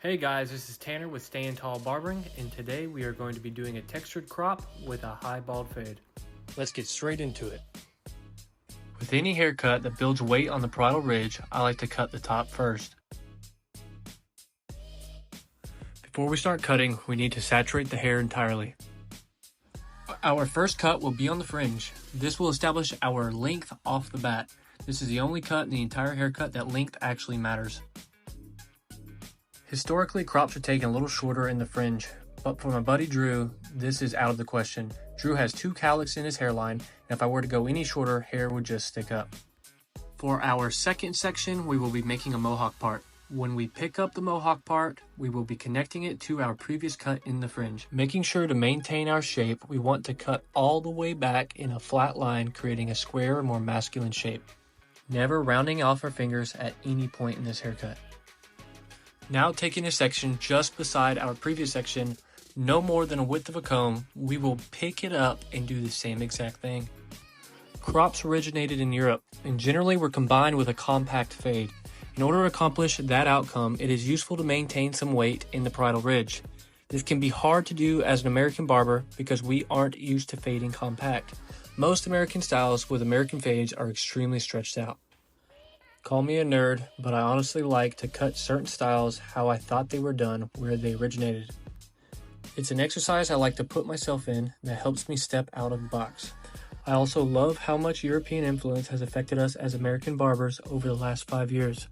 Hey guys, this is Tanner with Staying Tall Barbering, and today we are going to be doing a textured crop with a high bald fade. Let's get straight into it. With any haircut that builds weight on the parietal ridge, I like to cut the top first. Before we start cutting, we need to saturate the hair entirely. Our first cut will be on the fringe. This will establish our length off the bat. This is the only cut in the entire haircut that length actually matters. Historically, crops are taken a little shorter in the fringe, but for my buddy Drew, this is out of the question. Drew has 2 cowlicks in his hairline, and if I were to go any shorter, hair would just stick up. For our second section, we will be making a mohawk part. When we pick up the mohawk part, we will be connecting it to our previous cut in the fringe. Making sure to maintain our shape, we want to cut all the way back in a flat line, creating a square or more masculine shape. Never rounding off our fingers at any point in this haircut. Now taking a section just beside our previous section, no more than a width of a comb, we will pick it up and do the same exact thing. Crops originated in Europe and generally were combined with a compact fade. In order to accomplish that outcome, it is useful to maintain some weight in the parietal ridge. This can be hard to do as an American barber because we aren't used to fading compact. Most American styles with American fades are extremely stretched out. Call me a nerd, but I honestly like to cut certain styles how I thought they were done where they originated. It's an exercise I like to put myself in that helps me step out of the box. I also love how much European influence has affected us as American barbers over the last 5 years.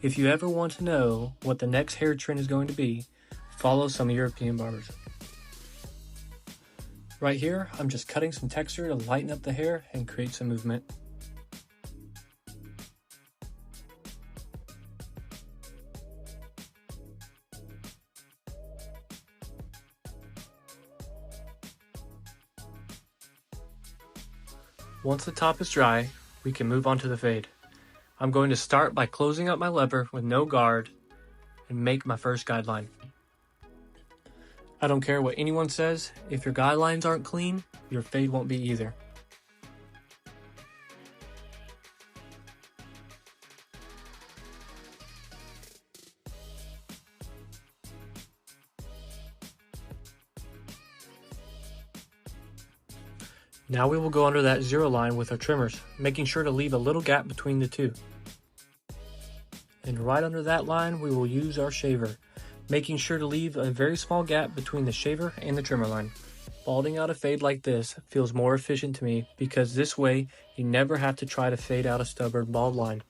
If you ever want to know what the next hair trend is going to be, follow some European barbers. Right here, I'm just cutting some texture to lighten up the hair and create some movement. Once the top is dry, we can move on to the fade. I'm going to start by closing up my lever with no guard and make my first guideline. I don't care what anyone says, if your guidelines aren't clean, your fade won't be either. Now we will go under that zero line with our trimmers, making sure to leave a little gap between the two. And right under that line, we will use our shaver, making sure to leave a very small gap between the shaver and the trimmer line. Balding out a fade like this feels more efficient to me because this way you never have to try to fade out a stubborn bald line.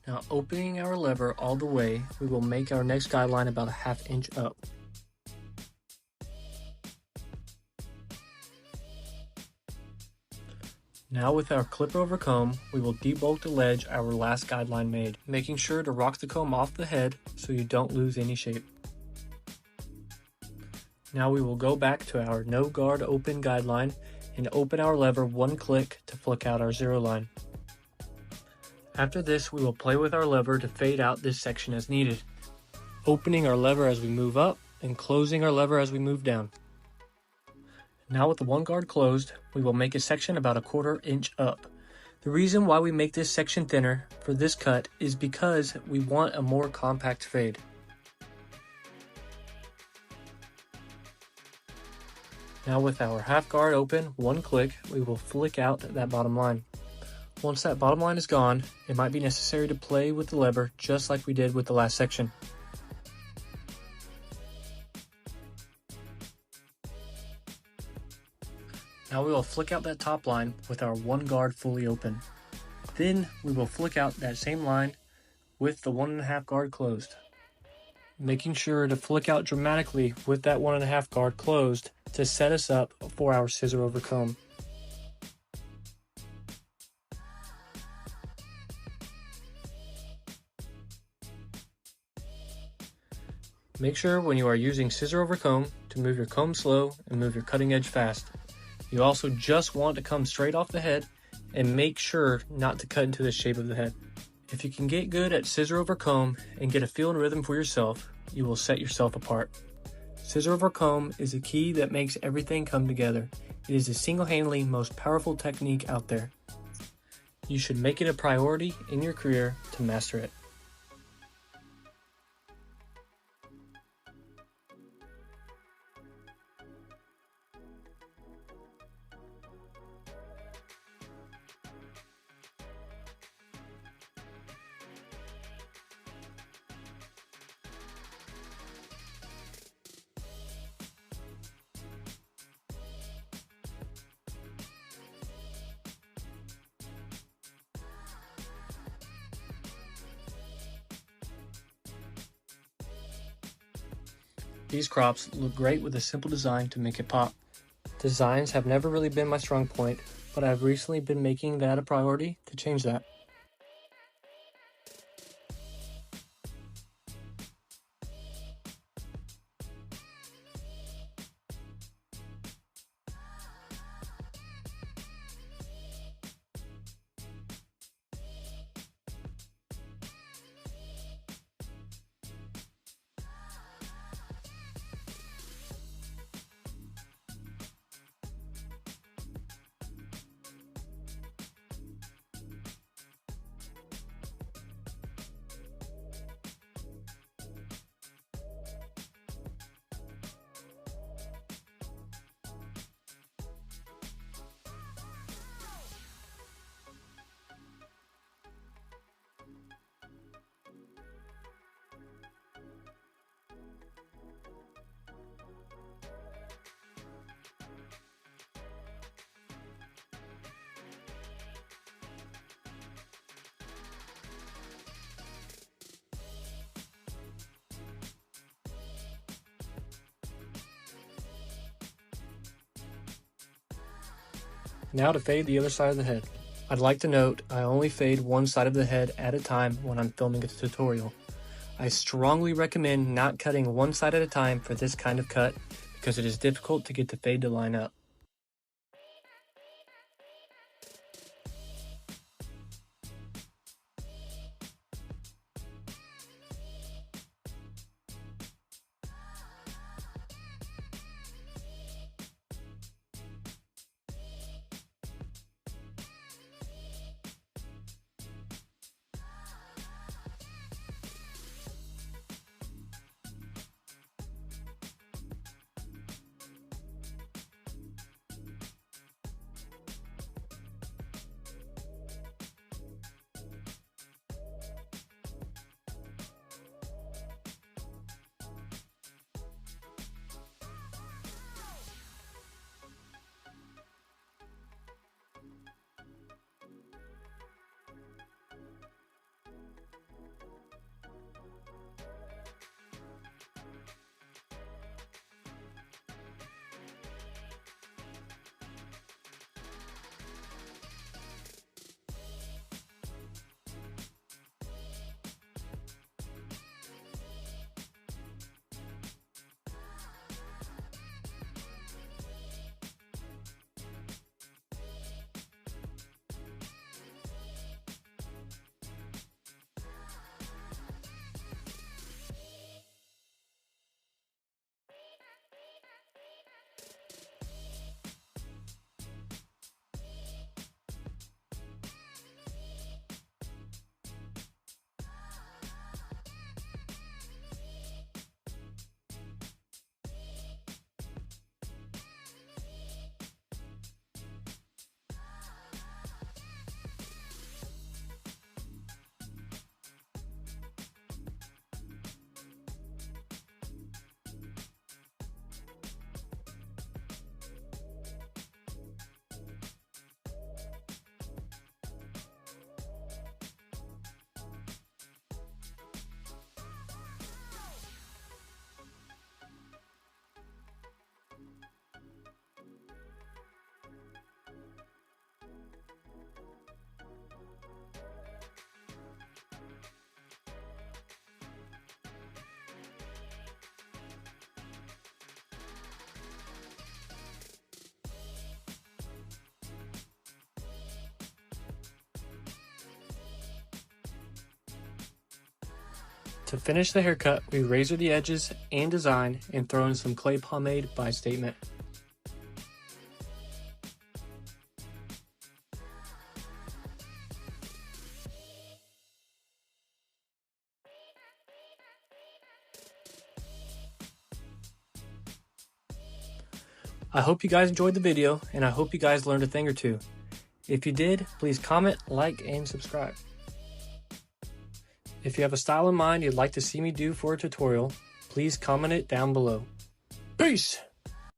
Now opening our lever all the way, we will make our next guideline about a ½ inch up. Now with our clipper over comb, we will debulk the ledge our last guideline made, making sure to rock the comb off the head so you don't lose any shape. Now we will go back to our no guard open guideline and open our lever 1 click to flick out our zero line. After this, we will play with our lever to fade out this section as needed, opening our lever as we move up and closing our lever as we move down. Now with the 1 guard closed, we will make a section about a ½ inch up. The reason why we make this section thinner for this cut is because we want a more compact fade. Now with our ½ guard open, 1 click, we will flick out that bottom line. Once that bottom line is gone, it might be necessary to play with the lever just like we did with the last section. Now we will flick out that top line with our 1 guard fully open. Then we will flick out that same line with the 1½ guard closed. Making sure to flick out dramatically with that 1½ guard closed to set us up for our scissor over comb. Make sure when you are using scissor over comb to move your comb slow and move your cutting edge fast. You also just want to come straight off the head and make sure not to cut into the shape of the head. If you can get good at scissor over comb and get a feel and rhythm for yourself, you will set yourself apart. Scissor over comb is a key that makes everything come together. It is the single-handedly most powerful technique out there. You should make it a priority in your career to master it. These crops look great with a simple design to make it pop. Designs have never really been my strong point, but I've recently been making that a priority to change that. Now to fade the other side of the head. I'd like to note I only fade one side of the head at a time when I'm filming a tutorial. I strongly recommend not cutting one side at a time for this kind of cut because it is difficult to get the fade to line up. To finish the haircut, we razor the edges and design and throw in some clay pomade by Statement. I hope you guys enjoyed the video, and I hope you guys learned a thing or two. If you did, please comment, like, and subscribe. If you have a style in mind you'd like to see me do for a tutorial, please comment it down below. Peace!